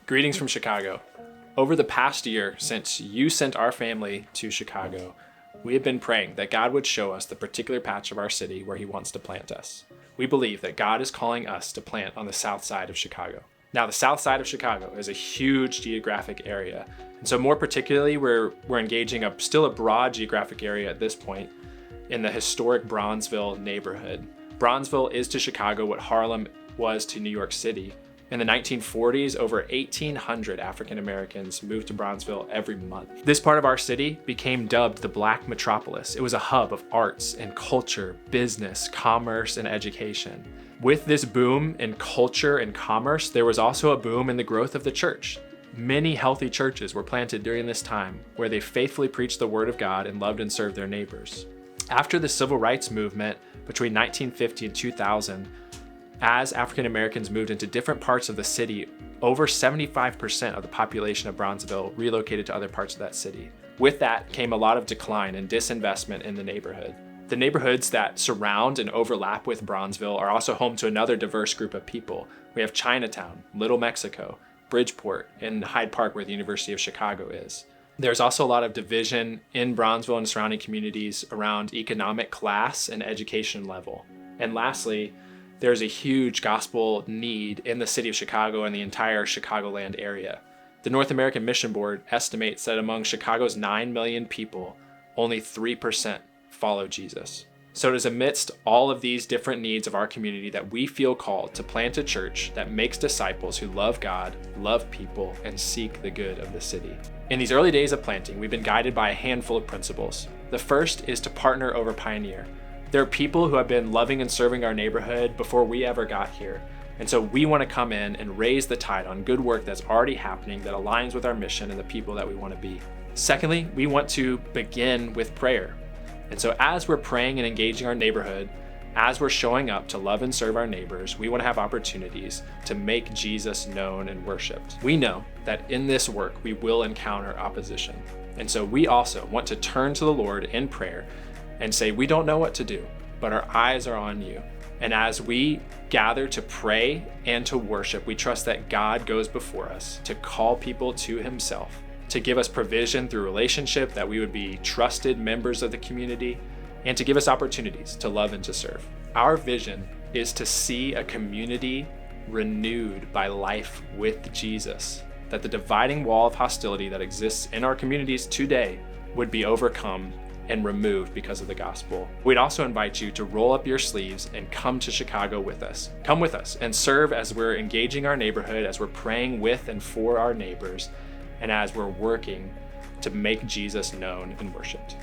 Greetings from Chicago. Over the past year, since you sent our family to Chicago, we have been praying that God would show us the particular patch of our city where he wants to plant us. We believe that God is calling us to plant on the south side of Chicago. Now, the south side of Chicago is a huge geographic area. And so more particularly, we're engaging still a broad geographic area at this point in the historic Bronzeville neighborhood. Bronzeville is to Chicago what Harlem was to New York City. In the 1940s, over 1,800 African Americans moved to Bronzeville every month. This part of our city became dubbed the Black Metropolis. It was a hub of arts and culture, business, commerce, and education. With this boom in culture and commerce, there was also a boom in the growth of the church. Many healthy churches were planted during this time where they faithfully preached the word of God and loved and served their neighbors. After the civil rights movement between 1950 and 2000, as African Americans moved into different parts of the city, over 75% of the population of Bronzeville relocated to other parts of that city. With that came a lot of decline and disinvestment in the neighborhood. The neighborhoods that surround and overlap with Bronzeville are also home to another diverse group of people. We have Chinatown, Little Mexico, Bridgeport, and Hyde Park, where the University of Chicago is. There's also a lot of division in Bronzeville and surrounding communities around economic class and education level. And lastly, there's a huge gospel need in the city of Chicago and the entire Chicagoland area. The North American Mission Board estimates that among Chicago's 9 million people, only 3% follow Jesus. So it is amidst all of these different needs of our community that we feel called to plant a church that makes disciples who love God, love people, and seek the good of the city. In these early days of planting, we've been guided by a handful of principles. The first is to partner over pioneer. There are people who have been loving and serving our neighborhood before we ever got here. And so we want to come in and raise the tide on good work that's already happening that aligns with our mission and the people that we want to be. Secondly, we want to begin with prayer. And so as we're praying and engaging our neighborhood, as we're showing up to love and serve our neighbors, we want to have opportunities to make Jesus known and worshiped. We know that in this work, we will encounter opposition. And so we also want to turn to the Lord in prayer and say, we don't know what to do, but our eyes are on you. And as we gather to pray and to worship, we trust that God goes before us to call people to himself, to give us provision through relationship, that we would be trusted members of the community, and to give us opportunities to love and to serve. Our vision is to see a community renewed by life with Jesus, that the dividing wall of hostility that exists in our communities today would be overcome and removed because of the gospel. We'd also invite you to roll up your sleeves and come to Chicago with us. Come with us and serve as we're engaging our neighborhood, as we're praying with and for our neighbors, and as we're working to make Jesus known and worshiped.